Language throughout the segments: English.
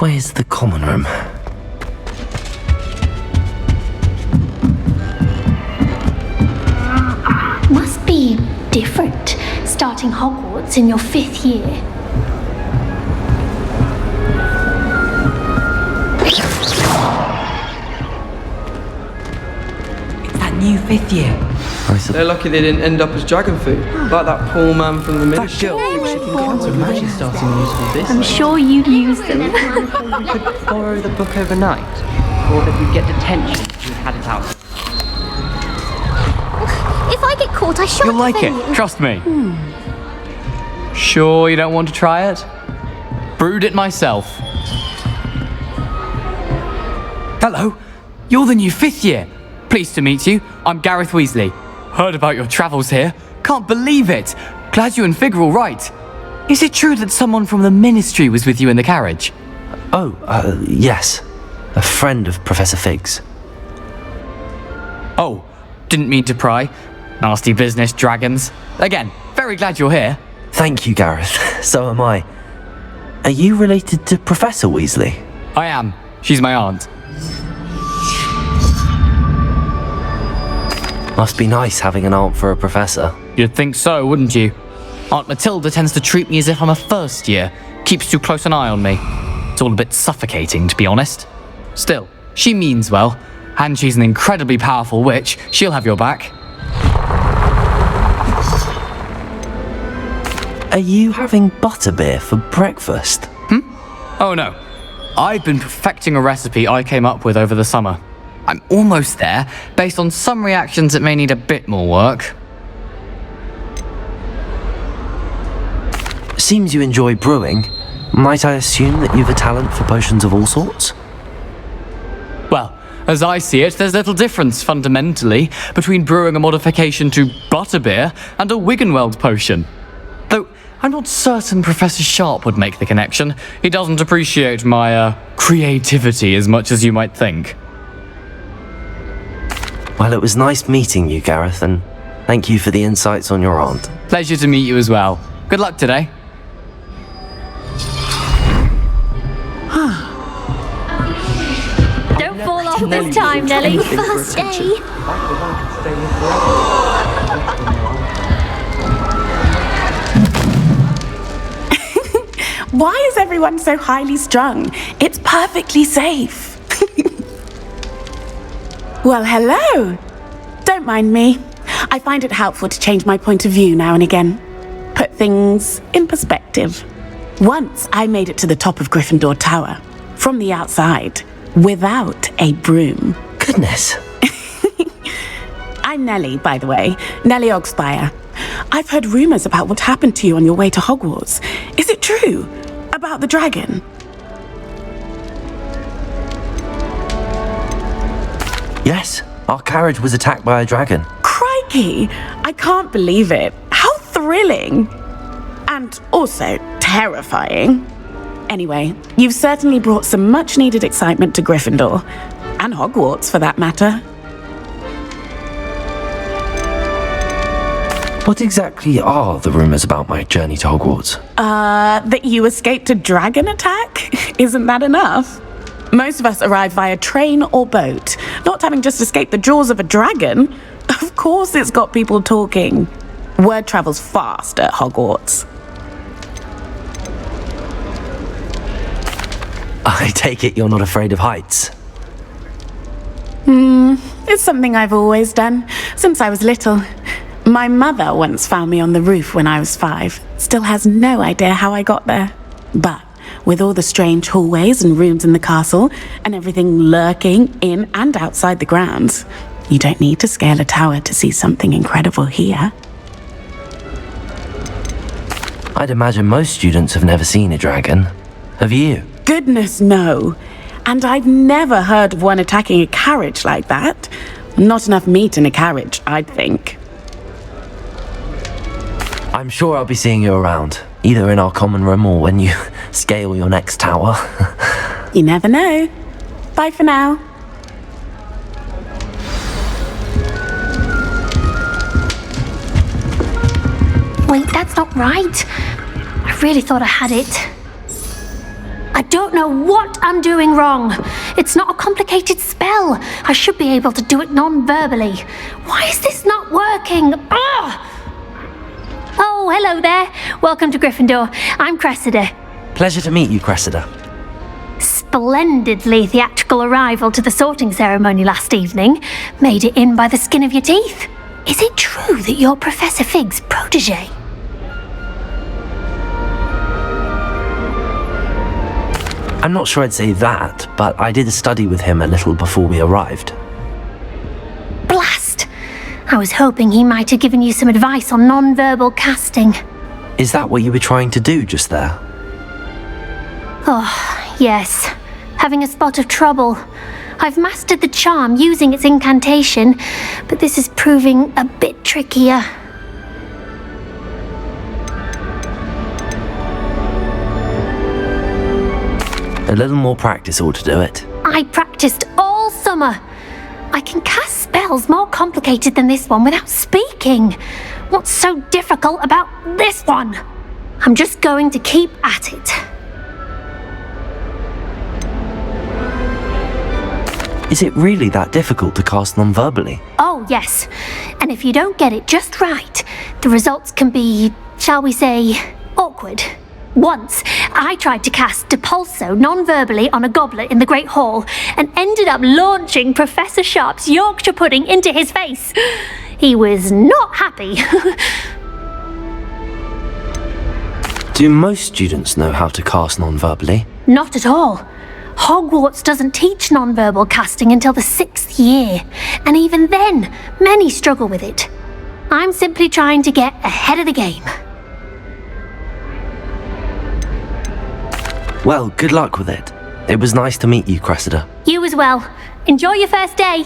way is the common room? Must be different, starting Hogwarts in your 5th year. It's that new 5th year. They're lucky they didn't end up as dragon food, like that poor man from the ministry. Imagine starting a useful business. I'm sure you'd use them. You could borrow the book overnight, or if we get detention, you had it out. If I get caught, I shan't You'll like defend it, you. trust me. Sure you don't want to try it? Brewed it myself. Hello, you're the new 5th year. Pleased to meet you. I'm Gareth Weasley. Heard about your travels here. Can't believe it. Glad you and Fig are all right. Is it true that someone from the ministry was with you in the carriage? Oh, yes. A friend of Professor Fig's. Oh, didn't mean to pry. Nasty business, dragons. Again, very glad you're here. Thank you, Gareth. So am I. Are you related to Professor Weasley? I am. She's my aunt. Must be nice having an aunt for a professor. You'd think so, wouldn't you? Aunt Matilda tends to treat me as if I'm a first year. Keeps too close an eye on me. It's all a bit suffocating, to be honest. Still, she means well. And she's an incredibly powerful witch. She'll have your back. Are you having butterbeer for breakfast? Oh no. I've been perfecting a recipe I came up with over the summer. I'm almost there, based on some reactions that may need a bit more work. Seems you enjoy brewing. Might I assume that you've a talent for potions of all sorts? Well, as I see it, there's little difference, fundamentally, between brewing a modification to butterbeer and a Wiggenweld potion. Though, I'm not certain Professor Sharp would make the connection. He doesn't appreciate my, creativity as much as you might think. Well, it was nice meeting you, Gareth, and thank you for the insights on your aunt. Pleasure to meet you as well. Good luck today. Don't fall off this time, Nelly. First day. Why is everyone so highly strung? It's perfectly safe. Well, hello. Don't mind me. I find it helpful to change my point of view now and again. Put things in perspective. Once I made it to the top of Gryffindor Tower, from the outside, without a broom. Goodness. I'm Nellie, by the way. Nellie Ogspire. I've heard rumours about what happened to you on your way to Hogwarts. Is it true? About the dragon? Yes, our carriage was attacked by a dragon. Crikey! I can't believe it. How thrilling! And also terrifying. Anyway, you've certainly brought some much-needed excitement to Gryffindor. And Hogwarts, for that matter. What exactly are the rumours about my journey to Hogwarts? That you escaped a dragon attack? Isn't that enough? Most of us arrive via train or boat, not having just escaped the jaws of a dragon. Of course it's got people talking. Word travels fast at Hogwarts. I take it you're not afraid of heights. It's something I've always done, since I was little. My mother once found me on the roof when I was 5. Still has no idea how I got there. But with all the strange hallways and rooms in the castle, and everything lurking in and outside the grounds, you don't need to scale a tower to see something incredible here. I'd imagine most students have never seen a dragon. Have you? Goodness, no. And I've never heard of one attacking a carriage like that. Not enough meat in a carriage, I'd think. I'm sure I'll be seeing you around, either in our common room or when you scale your next tower. You never know. Bye for now. Wait, that's not right. I really thought I had it. I don't know what I'm doing wrong. It's not a complicated spell. I should be able to do it non-verbally. Why is this not working? Ugh! Oh, hello there. Welcome to Gryffindor. I'm Cressida. Pleasure to meet you, Cressida. Splendidly theatrical arrival to the sorting ceremony last evening. Made it in by the skin of your teeth. Is it true that you're Professor Fig's protege? I'm not sure I'd say that, but I did study with him a little before we arrived. Blast! I was hoping he might have given you some advice on non-verbal casting. Is that what you were trying to do just there? Oh, yes. Having a spot of trouble. I've mastered the charm using its incantation, but this is proving a bit trickier. A little more practice ought to do it. I practiced all summer. I can cast spells more complicated than this one without speaking. What's so difficult about this one? I'm just going to keep at it. Is it really that difficult to cast non-verbally? Oh, yes. And if you don't get it just right, the results can be, shall we say, awkward. Once, I tried to cast Depulso non-verbally on a goblet in the Great Hall and ended up launching Professor Sharp's Yorkshire pudding into his face. He was not happy. Do most students know how to cast non-verbally? Not at all. Hogwarts doesn't teach non-verbal casting until the 6th year, and even then, many struggle with it. I'm simply trying to get ahead of the game. Well, good luck with it. It was nice to meet you, Cressida. You as well. Enjoy your first day.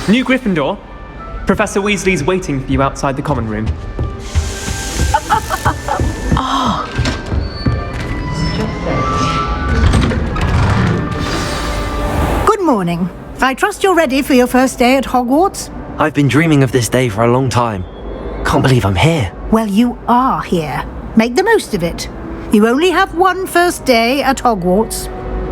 New Gryffindor. Professor Weasley's waiting for you outside the common room. Good morning. I trust you're ready for your first day at Hogwarts? I've been dreaming of this day for a long time. Can't believe I'm here. Well, you are here. Make the most of it. You only have one first day at Hogwarts.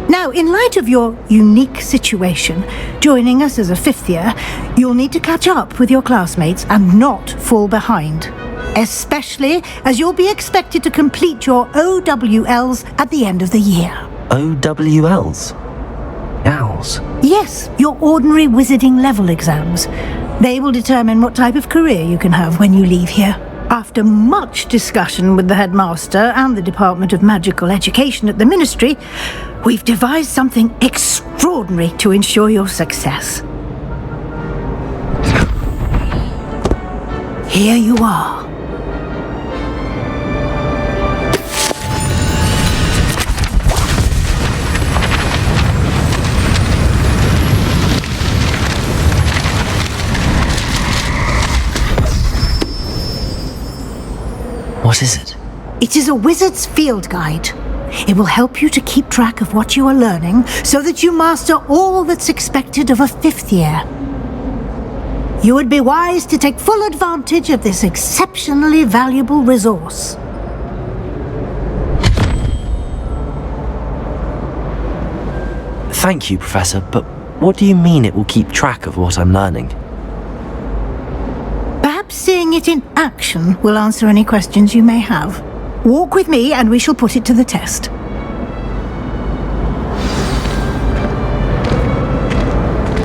Now, in light of your unique situation, joining us as a 5th year, you'll need to catch up with your classmates and not fall behind. Especially as you'll be expected to complete your OWLs at the end of the year. OWLs? Owls? Yes, your ordinary wizarding level exams. They will determine what type of career you can have when you leave here. After much discussion with the headmaster and the Department of Magical Education at the Ministry, we've devised something extraordinary to ensure your success. Here you are. What is it? It is a wizard's field guide. It will help you to keep track of what you are learning so that you master all that's expected of a 5th year. You would be wise to take full advantage of this exceptionally valuable resource. Thank you, Professor, but what do you mean it will keep track of what I'm learning? Perhaps seeing it in action will answer any questions you may have. Walk with me and we shall put it to the test.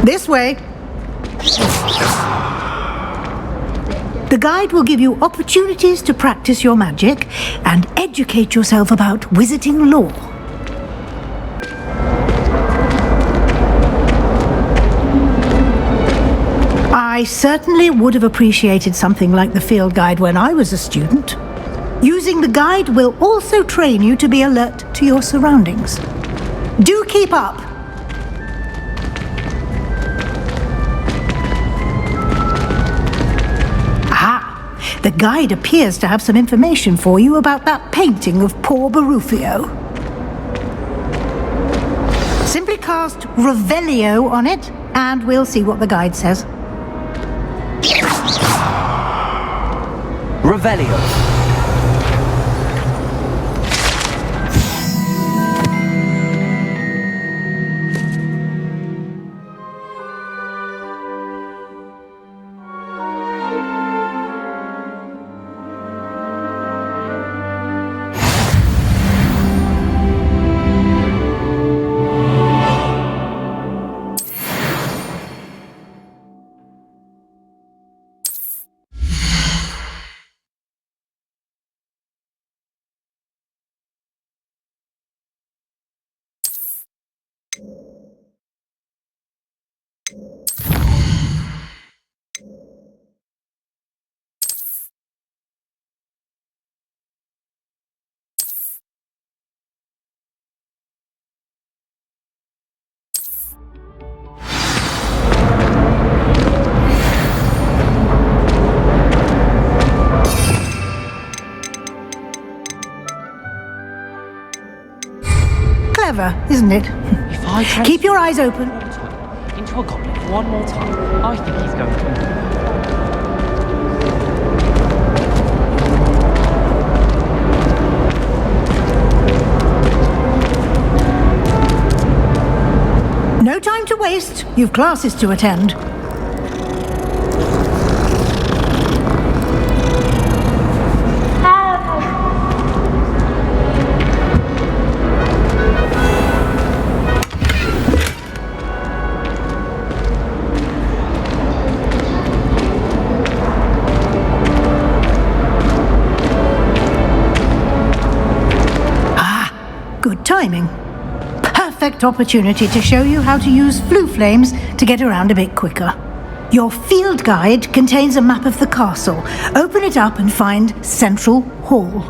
This way. The guide will give you opportunities to practice your magic and educate yourself about wizarding lore. I certainly would have appreciated something like the field guide when I was a student. Using the guide will also train you to be alert to your surroundings. Do keep up! Aha! The guide appears to have some information for you about that painting of poor Barufio. Simply cast Revelio on it, and we'll see what the guide says. Revelio. Clever, isn't it? If I Keep your eyes open. into a goblet one more time, I think he's going to. No time to waste. You've classes to attend. Good timing. Perfect opportunity to show you how to use flue flames to get around a bit quicker. Your field guide contains a map of the castle. Open it up and find Central Hall.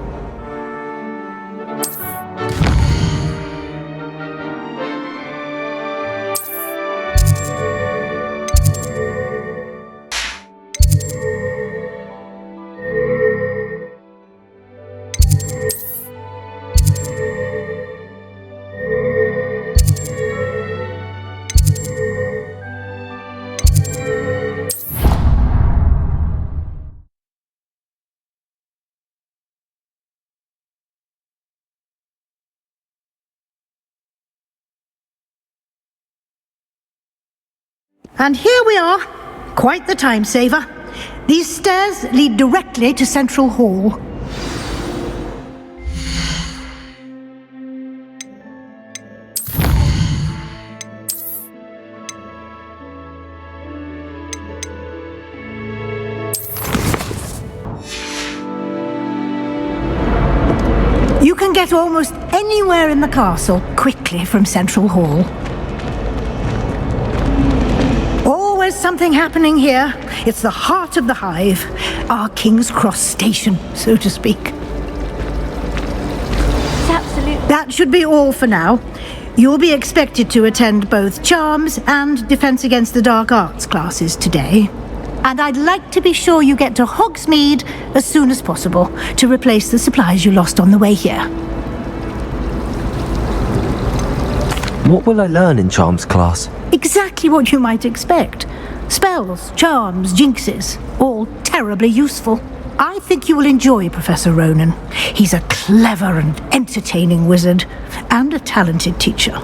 And here we are. Quite the time saver. These stairs lead directly to Central Hall. You can get almost anywhere in the castle quickly from Central Hall. Always something happening here. It's the heart of the hive, our King's Cross station, so to speak. That should be all for now. You'll be expected to attend both Charms and Defense Against the Dark Arts classes today. And I'd like to be sure you get to Hogsmeade as soon as possible to replace the supplies you lost on the way here. What will I learn in Charms class? Exactly what you might expect. Spells, charms, jinxes, all terribly useful. I think you will enjoy Professor Ronan. He's a clever and entertaining wizard, and a talented teacher.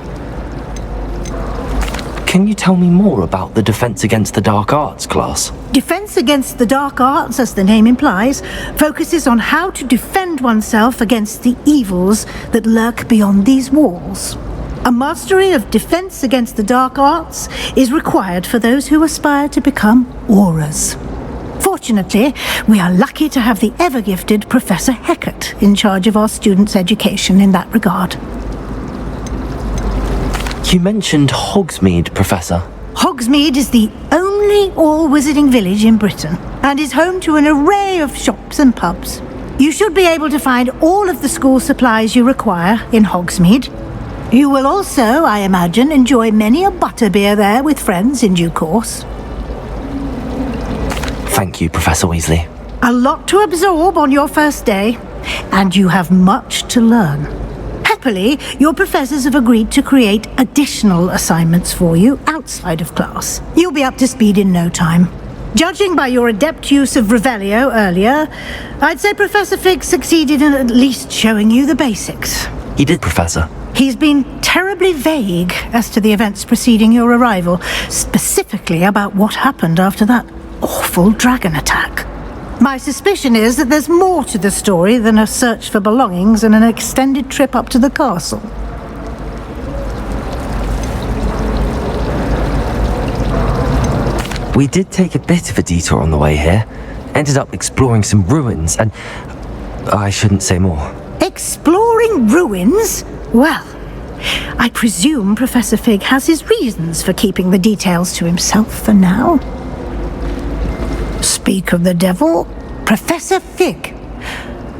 Can you tell me more about the Defense Against the Dark Arts class? Defense Against the Dark Arts, as the name implies, focuses on how to defend oneself against the evils that lurk beyond these walls. A mastery of Defense Against the Dark Arts is required for those who aspire to become auras. Fortunately, we are lucky to have the ever-gifted Professor Hecat in charge of our students' education in that regard. You mentioned Hogsmeade, Professor. Hogsmeade is the only all-wizarding village in Britain and is home to an array of shops and pubs. You should be able to find all of the school supplies you require in Hogsmeade. You will also, I imagine, enjoy many a butterbeer there with friends in due course. Thank you, Professor Weasley. A lot to absorb on your first day, and you have much to learn. Happily, your professors have agreed to create additional assignments for you outside of class. You'll be up to speed in no time. Judging by your adept use of Revelio earlier, I'd say Professor Fig succeeded in at least showing you the basics. He did, Professor. He's been terribly vague as to the events preceding your arrival, specifically about what happened after that awful dragon attack. My suspicion is that there's more to the story than a search for belongings and an extended trip up to the castle. We did take a bit of a detour on the way here. Ended up exploring some ruins and... I shouldn't say more. Exploring ruins? Well, I presume Professor Fig has his reasons for keeping the details to himself for now. Speak of the devil, Professor Fig.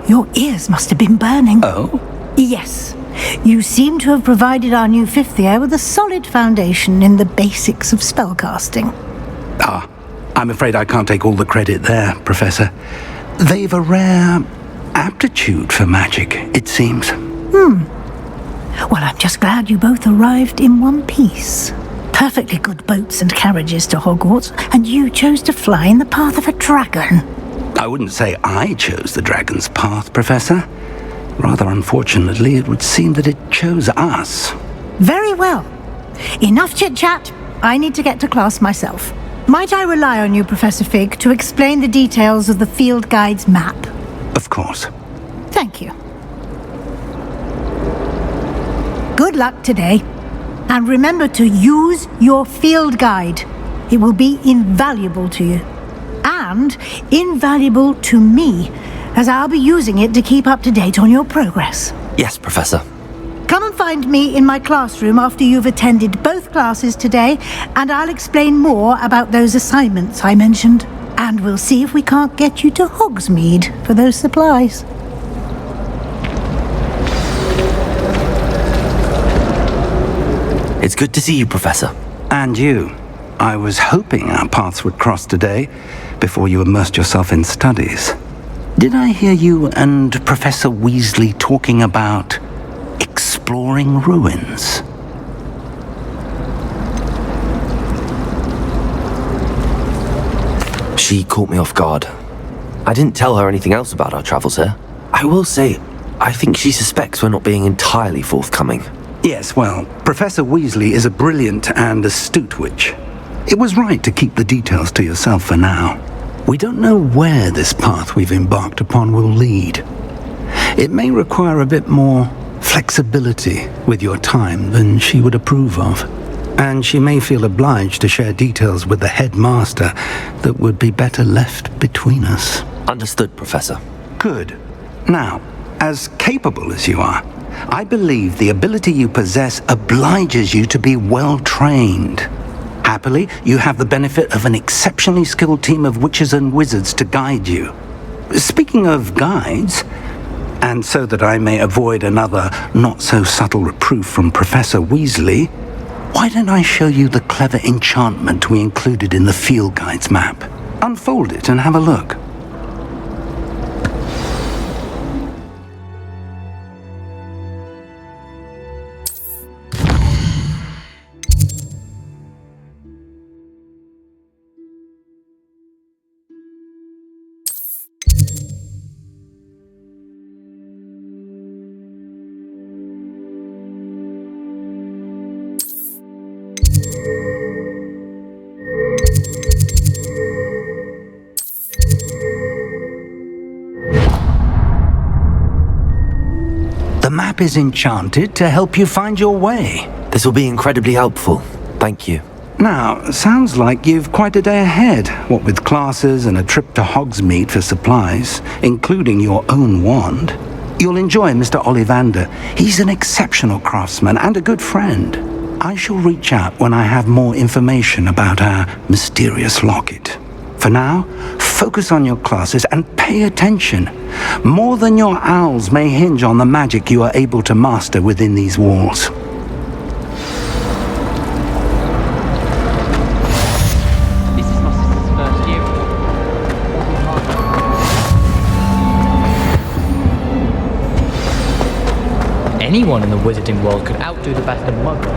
Your ears must have been burning. Oh? Yes. You seem to have provided our new fifth year with a solid foundation in the basics of spellcasting. Ah, I'm afraid I can't take all the credit there, Professor. They've a rare aptitude for magic, it seems. Well, I'm just glad you both arrived in one piece. Perfectly good boats and carriages to Hogwarts, and you chose to fly in the path of a dragon. I wouldn't say I chose the dragon's path, Professor. Rather unfortunately, it would seem that it chose us. Very well. Enough chit-chat. I need to get to class myself. Might I rely on you, Professor Fig, to explain the details of the field guide's map? Of course. Thank you. Good luck today. And remember to use your field guide. It will be invaluable to you. And invaluable to me, as I'll be using it to keep up to date on your progress. Yes, Professor. Come and find me in my classroom after you've attended both classes today, and I'll explain more about those assignments I mentioned. And we'll see if we can't get you to Hogsmeade for those supplies. It's good to see you, Professor. And you. I was hoping our paths would cross today, before you immersed yourself in studies. Did I hear you and Professor Weasley talking about exploring ruins? She caught me off guard. I didn't tell her anything else about our travels here. I will say, I think she suspects we're not being entirely forthcoming. Yes, well, Professor Weasley is a brilliant and astute witch. It was right to keep the details to yourself for now. We don't know where this path we've embarked upon will lead. It may require a bit more flexibility with your time than she would approve of. And she may feel obliged to share details with the headmaster that would be better left between us. Understood, Professor. Good. Now, as capable as you are, I believe the ability you possess obliges you to be well trained. Happily, you have the benefit of an exceptionally skilled team of witches and wizards to guide you. Speaking of guides, and so that I may avoid another not-so-subtle reproof from Professor Weasley, why don't I show you the clever enchantment we included in the field guide's map? Unfold it and have a look. The map is enchanted to help you find your way. This will be incredibly helpful. Thank you. Now, sounds like you've quite a day ahead, what with classes and a trip to Hogsmeade for supplies, including your own wand. You'll enjoy Mr. Ollivander. He's an exceptional craftsman and a good friend. I shall reach out when I have more information about our mysterious locket. For now, focus on your classes and pay attention. More than your owls may hinge on the magic you are able to master within these walls. This is my sister's first year. Anyone in the wizarding world could outdo the best of Muggle.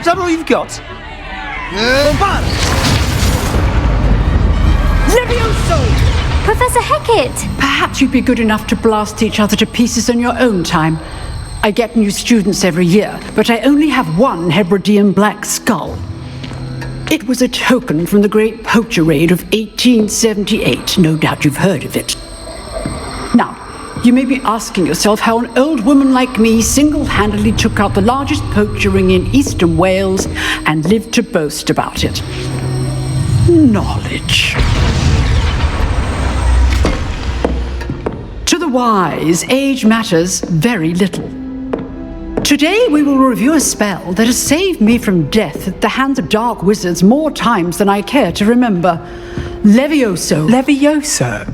Is that all you've got? Bombard! Levioso! Professor Hecat! Perhaps you'd be good enough to blast each other to pieces on your own time. I get new students every year, but I only have one Hebridean black skull. It was a token from the Great Poacher Raid of 1878. No doubt you've heard of it. Now, you may be asking yourself how an old woman like me single-handedly took out the largest poacher ring in eastern Wales and lived to boast about it. Knowledge. To the wise, age matters very little. Today we will review a spell that has saved me from death at the hands of dark wizards more times than I care to remember. Levioso. Levioso?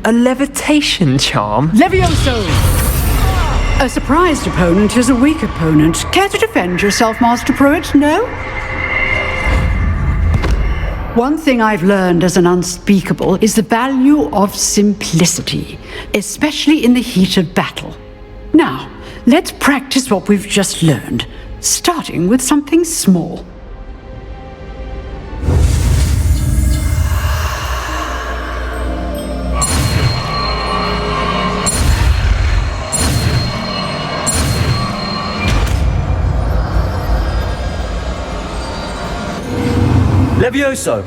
A levitation charm? Levioso! A surprised opponent is a weak opponent. Care to defend yourself, Master Pruitt? No? One thing I've learned as an unspeakable is the value of simplicity, especially in the heat of battle. Now, let's practice what we've just learned, starting with something small. Levioso!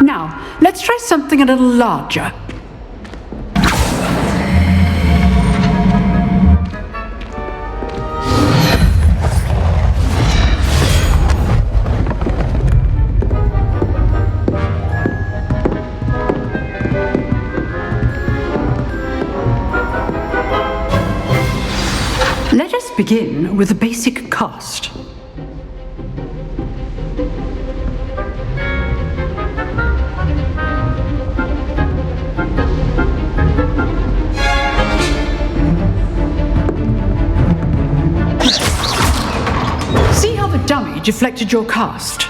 Now, let's try something a little larger. Let us begin with the basic cast. See how the dummy deflected your cast?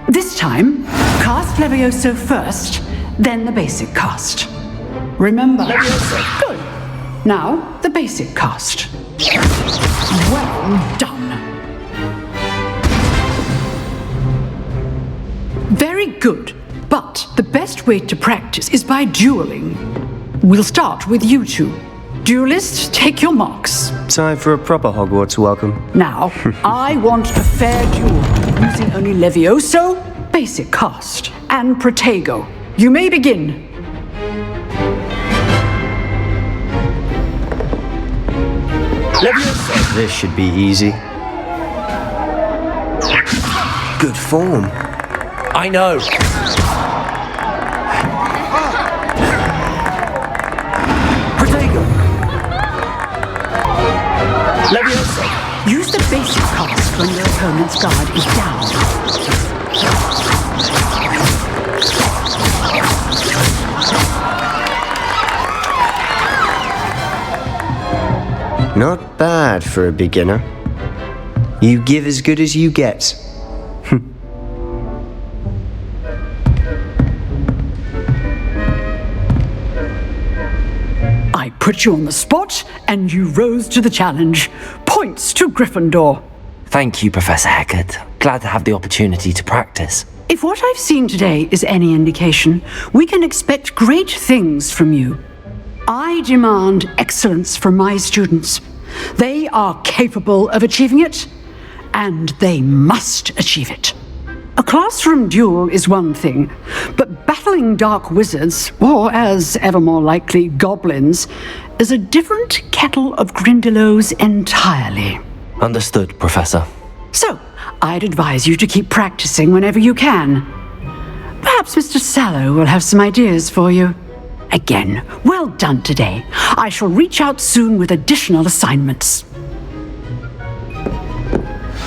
This time, cast Levioso first, then the basic cast. Remember? Levioso. Good. Now, the basic cast. Well done. Very good, but the best way to practice is by dueling. We'll start with you two. Duelists, take your marks. Time for a proper Hogwarts welcome. Now, I want a fair duel, using only Levioso, basic cast, and Protego. You may begin. Levioso! This should be easy. Good form. I know! Protego! Levioso! Use the basic cast when your opponent's guard is down. Not bad for a beginner. You give as good as you get. I put you on the spot, and you rose to the challenge. Points to Gryffindor. Thank you, Professor Hecat. Glad to have the opportunity to practice. If what I've seen today is any indication, we can expect great things from you. I demand excellence from my students. They are capable of achieving it, and they must achieve it. A classroom duel is one thing, but battling dark wizards, or as ever more likely, goblins, is a different kettle of Grindylows entirely. Understood, Professor. So, I'd advise you to keep practicing whenever you can. Perhaps Mr. Sallow will have some ideas for you. Again, well done today. I shall reach out soon with additional assignments.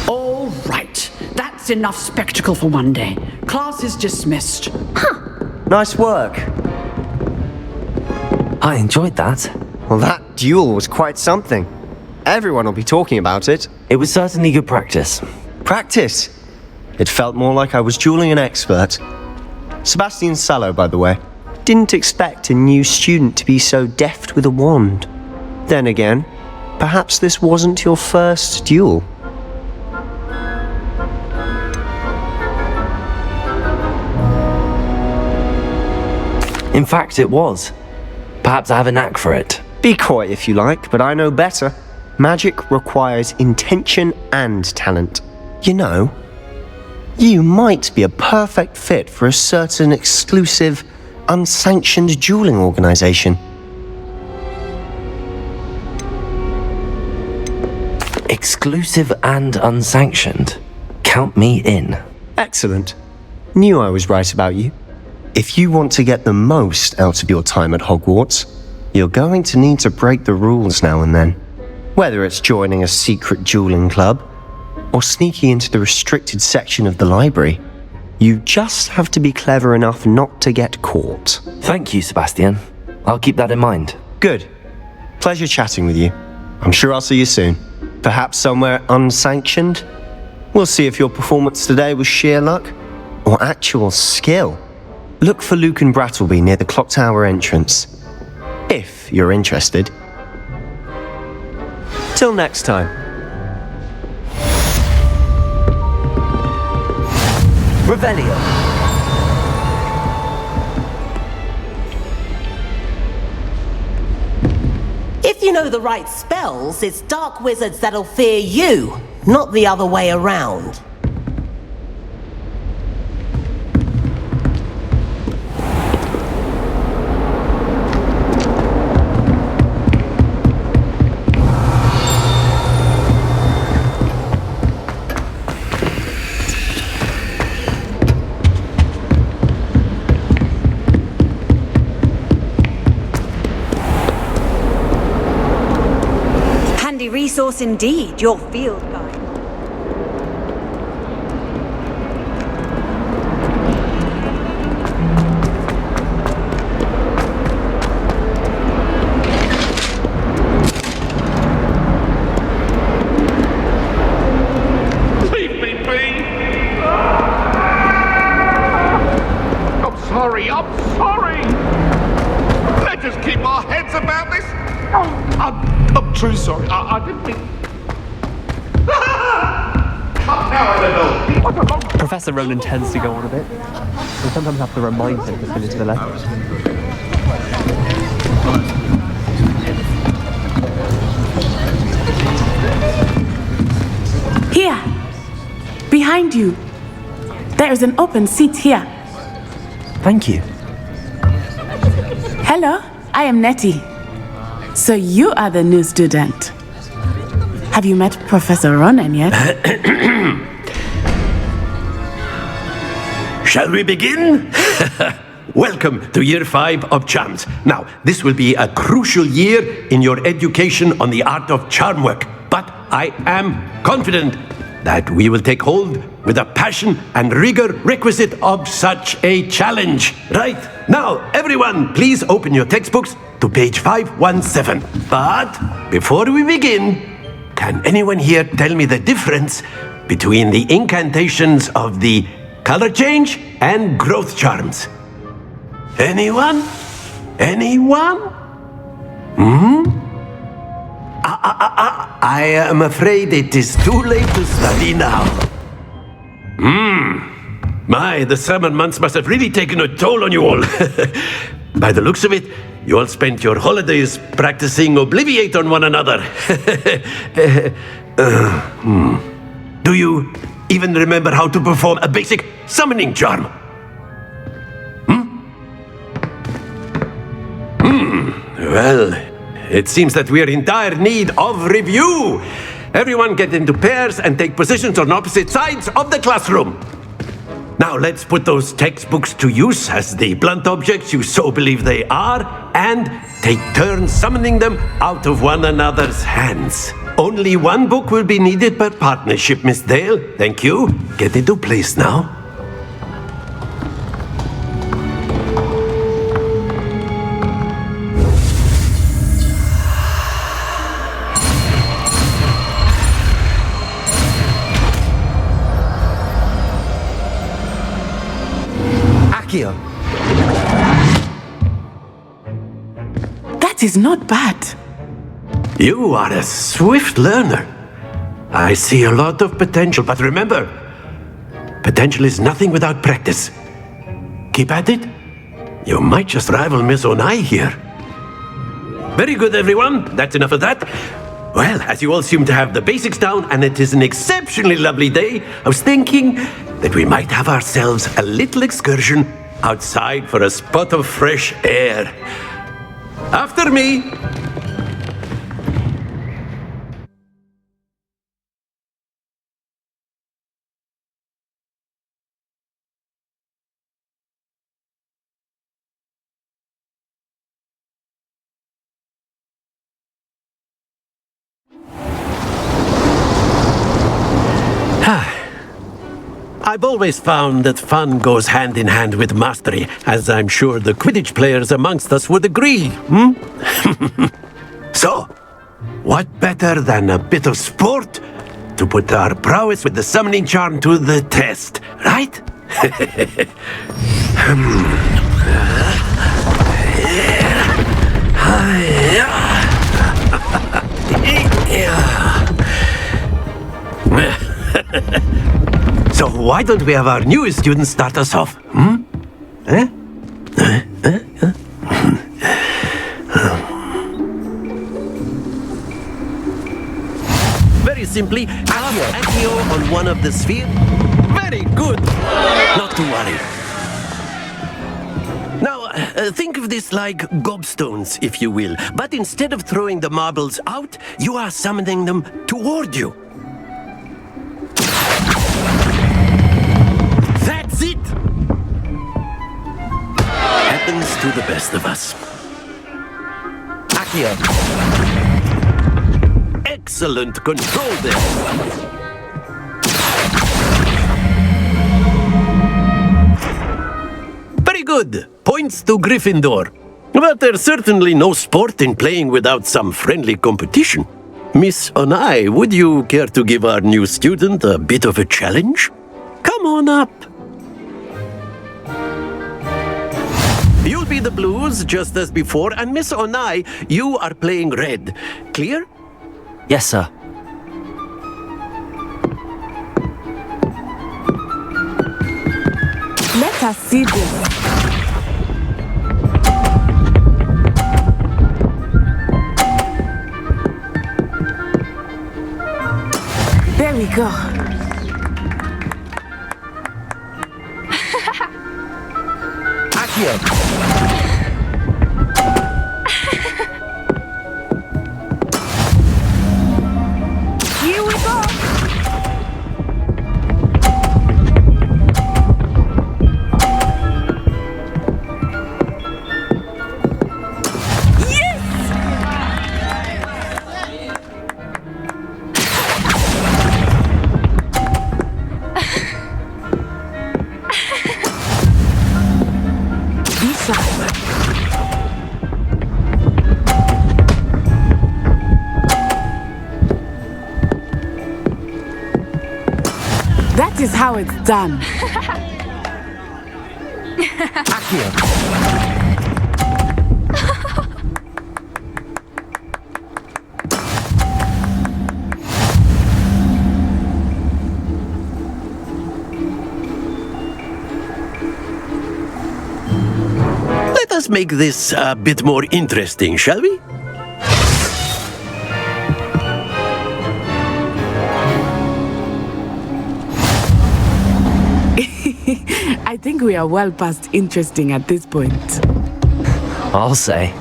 All right, that's enough spectacle for one day. Class is dismissed. Nice work. I enjoyed that. Well, that duel was quite something. Everyone will be talking about it. It was certainly good practice. Practice? It felt more like I was dueling an expert. Sebastian Sallow, by the way. Didn't expect a new student to be so deft with a wand. Then again, perhaps this wasn't your first duel. In fact, it was. Perhaps I have a knack for it. Be coy if you like, but I know better. Magic requires intention and talent. You know, you might be a perfect fit for a certain exclusive, unsanctioned dueling organization. Exclusive and unsanctioned. Count me in. Excellent. Knew I was right about you. If you want to get the most out of your time at Hogwarts, you're going to need to break the rules now and then. Whether it's joining a secret dueling club, or sneaking into the restricted section of the library, you just have to be clever enough not to get caught. Thank you, Sebastian. I'll keep that in mind. Good. Pleasure chatting with you. I'm sure I'll see you soon. Perhaps somewhere unsanctioned? We'll see if your performance today was sheer luck or actual skill. Look for Luke and Brattleby near the clock tower entrance, if you're interested. Till next time. Revelio. If you know the right spells, it's dark wizards that'll fear you, not the other way around. Resource indeed, your field guide. Leave me be! I'm sorry. Let us keep our heads about this. I'm truly sorry. I didn't mean... Now I don't know. Professor Ronan tends to go on a bit. We sometimes have to remind him to finish the letter. Here! Behind you! There is an open seat here. Thank you. Hello, I am Nettie. So you are the new student. Have you met Professor Ronan yet? Shall we begin? Welcome to Year 5 of Charms. Now, this will be a crucial year in your education on the art of charm work, but I am confident that we will take hold with the passion and rigor requisite of such a challenge. Right, now, everyone, please open your textbooks to page 517. But before we begin, can anyone here tell me the difference between the incantations of the color change and growth charms? Anyone? Anyone? I am afraid it is too late to study now. My, the summer months must have really taken a toll on you all. By the looks of it, you all spent your holidays practicing Obliviate on one another. Do you even remember how to perform a basic summoning charm? Well, it seems that we are in dire need of review. Everyone get into pairs and take positions on opposite sides of the classroom. Now let's put those textbooks to use as the blunt objects you so believe they are, and take turns summoning them out of one another's hands. Only one book will be needed per partnership, Miss Dale. Thank you. Get into place now. That is not bad. You are a swift learner. I see a lot of potential, but remember, potential is nothing without practice. Keep at it. You might just rival Miss Onai here. Very good, everyone. That's enough of that. Well, as you all seem to have the basics down, and it is an exceptionally lovely day, I was thinking that we might have ourselves a little excursion outside for a spot of fresh air. After me. I've always found that fun goes hand in hand with mastery, as I'm sure the Quidditch players amongst us would agree, So, what better than a bit of sport to put our prowess with the summoning charm to the test, right? So why don't we have our newest student start us off? Very simply, cast Accio on one of the spheres. Very good. Not to worry. Now, think of this like gobstones, if you will. But instead of throwing the marbles out, you are summoning them toward you. That's it! Happens to the best of us. Accio. Excellent control there. Very good. Points to Gryffindor. But there's certainly no sport in playing without some friendly competition. Miss Onai, would you care to give our new student a bit of a challenge? Come on up. You'll be the blues, just as before, and Miss Onai, you are playing red. Clear? Yes, sir. Let us see this. There we go. Accio. Here we go. That is how it's done. Let us make this a bit more interesting, shall we? I think we are well past interesting at this point. I'll say.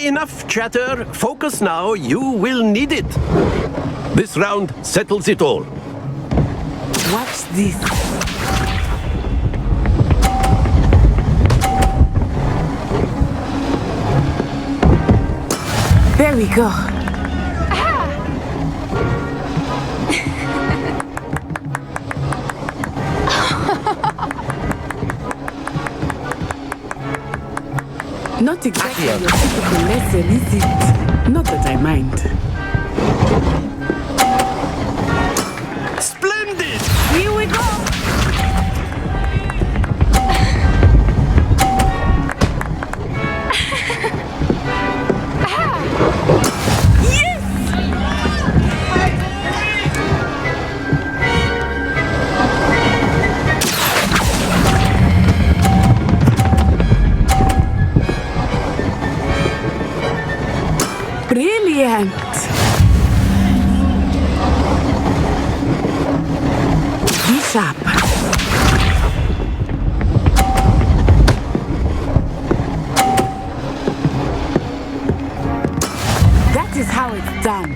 Enough chatter. Focus now. You will need it. This round settles it all. Watch this. There we go. Not exactly your typical lesson, is it? Not that I mind. Splendid! Here we go! Yeah! sharp. That is how it's done.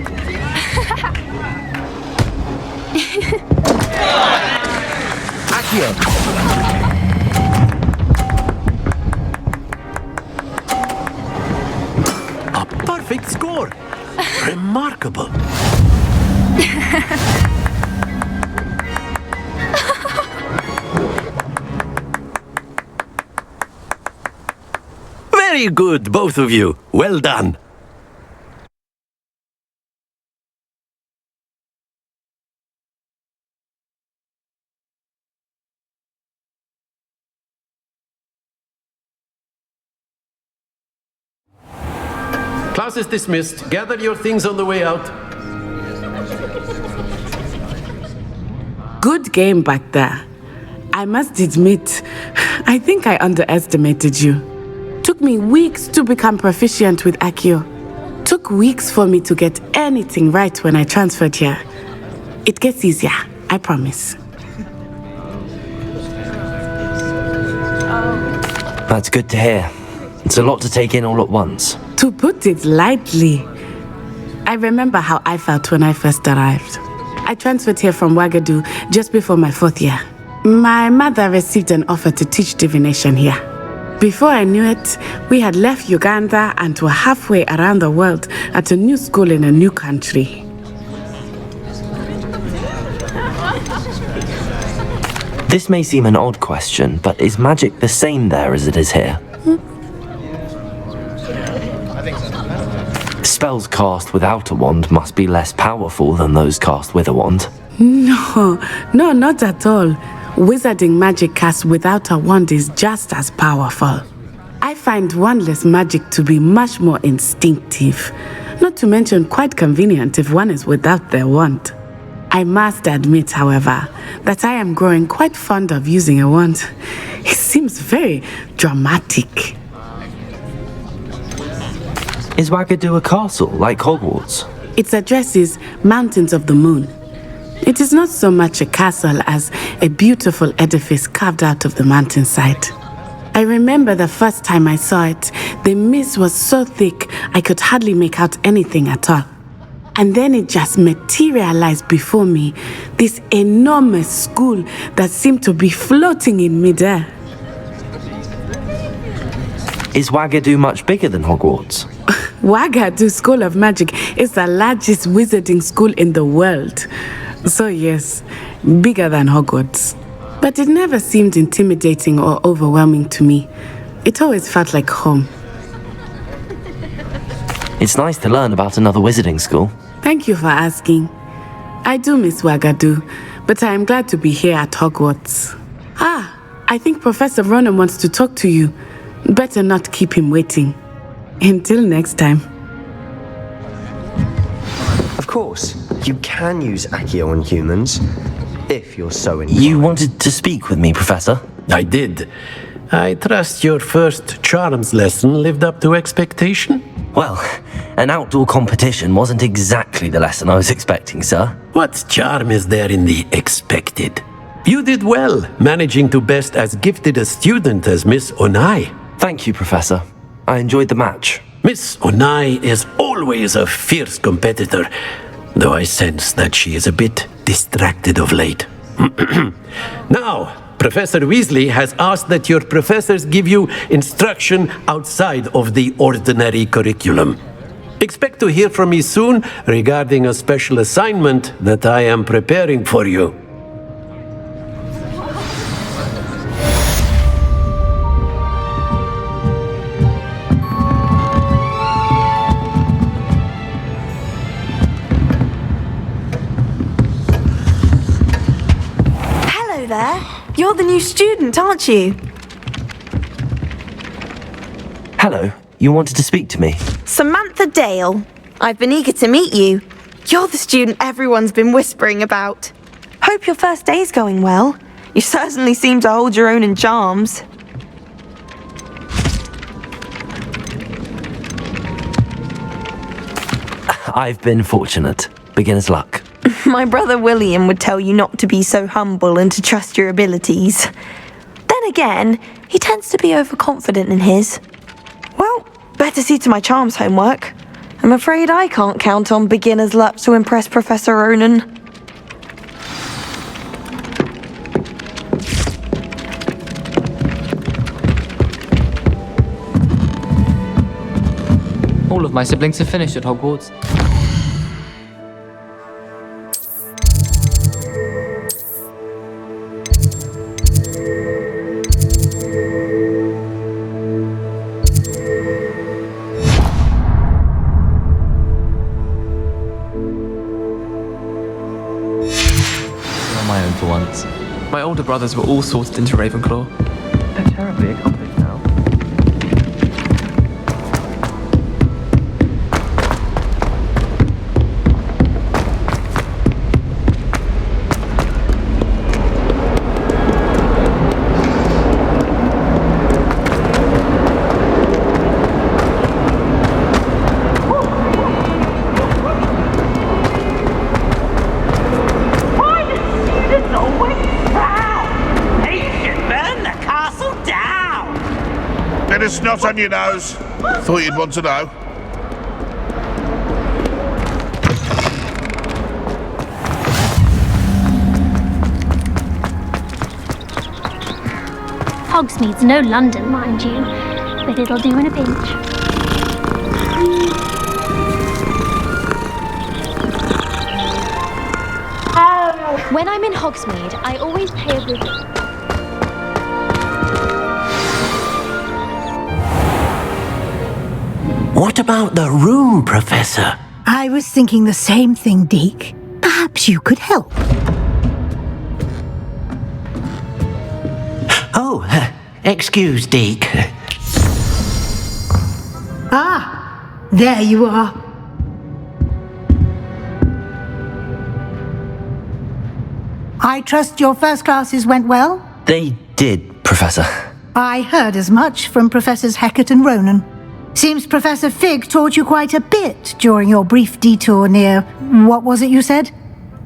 A perfect score. Remarkable. Very good, both of you. Well done. Class is dismissed. Gather your things on the way out. Good game back there. I must admit, I think I underestimated you. Took me weeks to become proficient with Accio. Took weeks for me to get anything right when I transferred here. It gets easier, I promise. That's good to hear. It's a lot to take in all at once. To put it lightly, I remember how I felt when I first arrived. I transferred here from Ouagadougou just before my 4th year. My mother received an offer to teach divination here. Before I knew it, we had left Uganda and were halfway around the world at a new school in a new country. This may seem an odd question, but is magic the same there as it is here? Spells cast without a wand must be less powerful than those cast with a wand. No, not at all. Wizarding magic cast without a wand is just as powerful. I find wandless magic to be much more instinctive, not to mention quite convenient if one is without their wand. I must admit, however, that I am growing quite fond of using a wand. It seems very dramatic. Is Ouagadougou a castle, like Hogwarts? Its address is Mountains of the Moon. It is not so much a castle as a beautiful edifice carved out of the mountainside. I remember the first time I saw it, the mist was so thick I could hardly make out anything at all. And then it just materialized before me, this enormous school that seemed to be floating in midair. Is Ouagadougou much bigger than Hogwarts? Ouagadougou School of Magic is the largest wizarding school in the world. So yes, bigger than Hogwarts. But it never seemed intimidating or overwhelming to me. It always felt like home. It's nice to learn about another wizarding school. Thank you for asking. I do miss Ouagadougou, but I am glad to be here at Hogwarts. I think Professor Ronan wants to talk to you. Better not keep him waiting. Until next time. Of course, you can use Accio on humans, if you're so inclined. You wanted to speak with me, Professor? I did. I trust your first charms lesson lived up to expectation? Well, an outdoor competition wasn't exactly the lesson I was expecting, sir. What charm is there in the expected? You did well, managing to best as gifted a student as Miss Onai. Thank you, Professor. I enjoyed the match. Miss Onai is always a fierce competitor, though I sense that she is a bit distracted of late. Now, Professor Weasley has asked that your professors give you instruction outside of the ordinary curriculum. Expect to hear from me soon regarding a special assignment that I am preparing for you. Hello there. You're the new student, aren't you? Hello. You wanted to speak to me? Samantha Dale. I've been eager to meet you. You're the student everyone's been whispering about. Hope your first day's going well. You certainly seem to hold your own in charms. I've been fortunate. Beginner's luck. My brother William would tell you not to be so humble and to trust your abilities. Then again, he tends to be overconfident in his. Well, better see to my charms homework. I'm afraid I can't count on beginner's luck to impress Professor Ronan. All of my siblings have finished at Hogwarts. On my own for once. My older brothers were all sorted into Ravenclaw. They're terribly accomplished now. Bit of snot on your nose. Thought you'd want to know. Hogsmeade's no London, mind you, but it'll do in a pinch. When I'm in Hogsmeade, I always pay a visit. What about the room, Professor? I was thinking the same thing, Deke. Perhaps you could help. Oh, excuse, Deke. Ah, there you are. I trust your first classes went well? They did, Professor. I heard as much from Professors Hecat and Ronan. Seems Professor Fig taught you quite a bit during your brief detour near, what was it you said?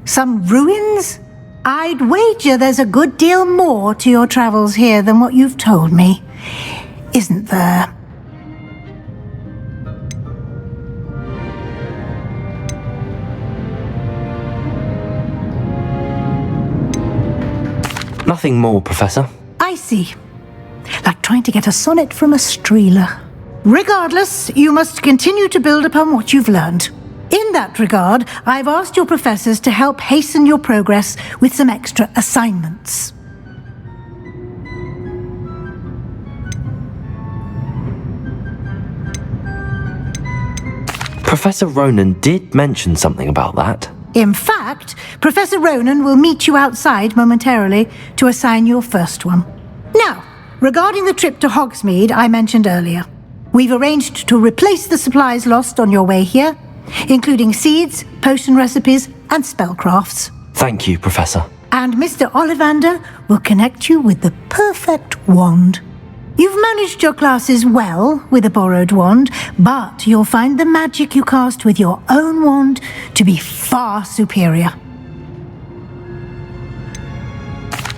Some ruins? I'd wager there's a good deal more to your travels here than what you've told me. Isn't there? Nothing more, Professor. I see. Like trying to get a sonnet from a streeler. Regardless, you must continue to build upon what you've learned. In that regard, I've asked your professors to help hasten your progress with some extra assignments. Professor Ronan did mention something about that. In fact, Professor Ronan will meet you outside momentarily to assign your first one. Now, regarding the trip to Hogsmeade I mentioned earlier, we've arranged to replace the supplies lost on your way here, including seeds, potion recipes, and spellcrafts. Thank you, Professor. And Mr. Ollivander will connect you with the perfect wand. You've managed your classes well with a borrowed wand, but you'll find the magic you cast with your own wand to be far superior.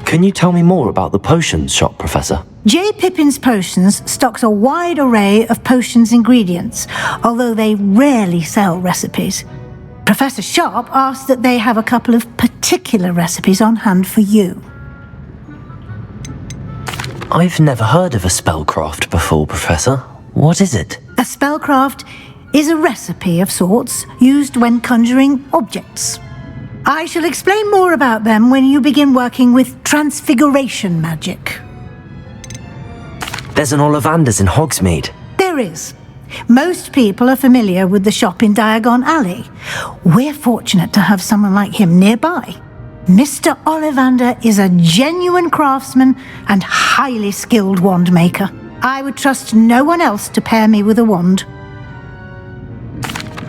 Can you tell me more about the potions shop, Professor? J. Pippin's Potions stocks a wide array of potions ingredients, although they rarely sell recipes. Professor Sharp asked that they have a couple of particular recipes on hand for you. I've never heard of a spellcraft before, Professor. What is it? A spellcraft is a recipe of sorts used when conjuring objects. I shall explain more about them when you begin working with transfiguration magic. There's an Ollivander's in Hogsmeade. There is. Most people are familiar with the shop in Diagon Alley. We're fortunate to have someone like him nearby. Mr. Ollivander is a genuine craftsman and highly skilled wand maker. I would trust no one else to pair me with a wand.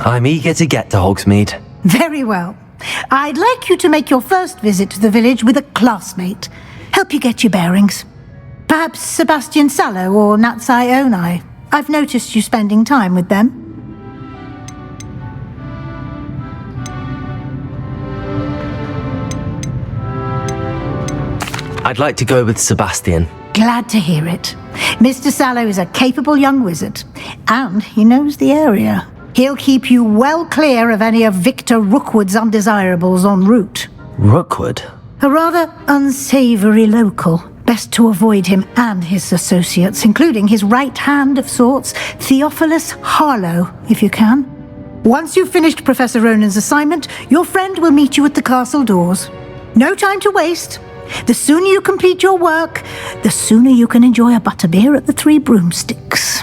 I'm eager to get to Hogsmeade. Very well. I'd like you to make your first visit to the village with a classmate. Help you get your bearings. Perhaps Sebastian Sallow or Natsai Onai. I've noticed you spending time with them. I'd like to go with Sebastian. Glad to hear it. Mr. Sallow is a capable young wizard, and he knows the area. He'll keep you well clear of any of Victor Rookwood's undesirables en route. Rookwood? A rather unsavory local. Best to avoid him and his associates, including his right hand of sorts, Theophilus Harlow, if you can. Once you've finished Professor Ronan's assignment, your friend will meet you at the castle doors. No time to waste. The sooner you complete your work, the sooner you can enjoy a butterbeer at the Three Broomsticks.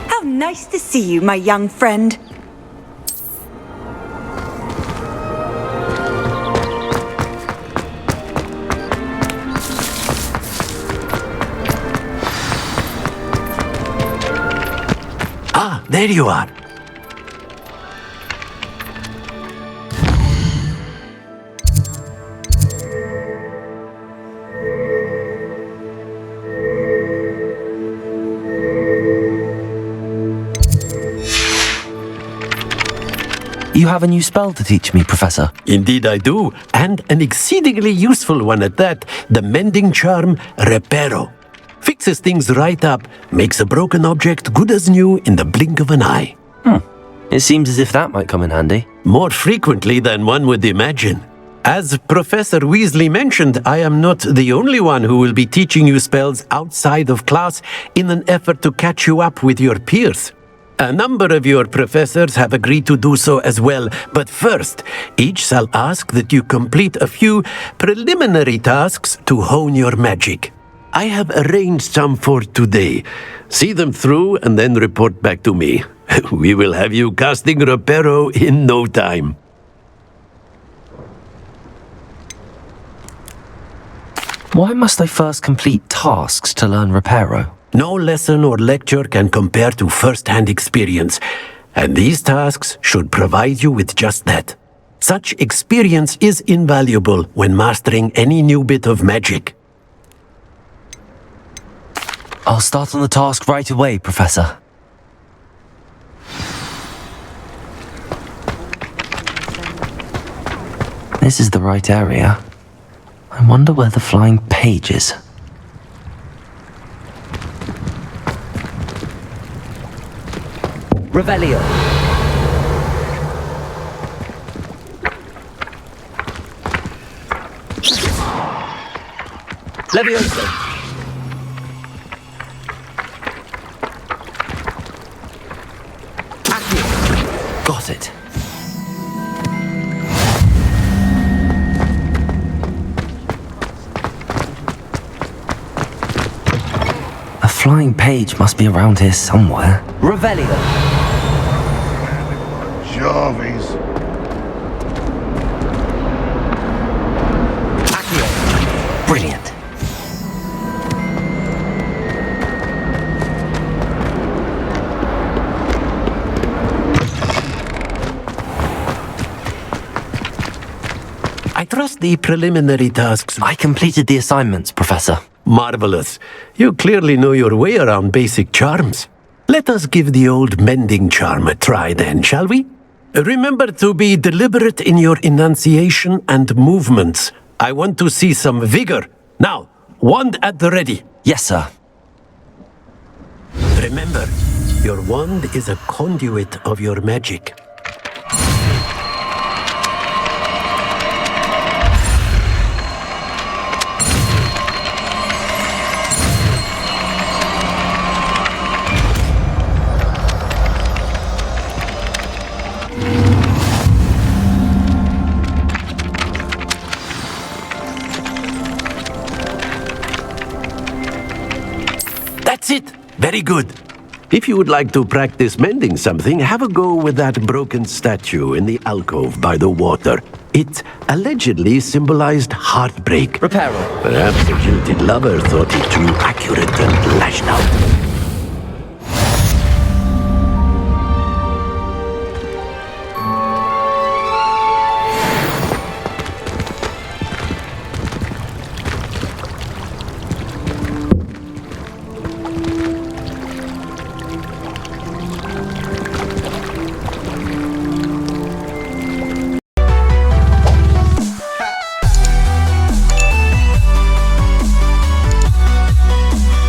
How nice to see you, my young friend. There you are. You have a new spell to teach me, Professor. Indeed I do, and an exceedingly useful one at that. The mending charm, Reparo. Fixes things right up, makes a broken object good as new in the blink of an eye. It seems as if that might come in handy. More frequently than one would imagine. As Professor Weasley mentioned, I am not the only one who will be teaching you spells outside of class in an effort to catch you up with your peers. A number of your professors have agreed to do so as well, but first, each shall ask that you complete a few preliminary tasks to hone your magic. I have arranged some for today. See them through and then report back to me. We will have you casting Reparo in no time. Why must I first complete tasks to learn Reparo? No lesson or lecture can compare to first-hand experience, and these tasks should provide you with just that. Such experience is invaluable when mastering any new bit of magic. I'll start on the task right away, Professor. This is the right area. I wonder where the flying page is. Revelio. Leviosa. Got it. A flying page must be around here somewhere. Revelio. Jarvis. Brilliant. I trust the preliminary tasks. I completed the assignments, Professor. Marvelous. You clearly know your way around basic charms. Let us give the old mending charm a try then, shall we? Remember to be deliberate in your enunciation and movements. I want to see some vigor. Now, wand at the ready. Yes, sir. Remember, your wand is a conduit of your magic. That's it! Very good. If you would like to practice mending something, have a go with that broken statue in the alcove by the water. It allegedly symbolized heartbreak. Reparo. Perhaps the jilted lover thought it too accurate and lashed out.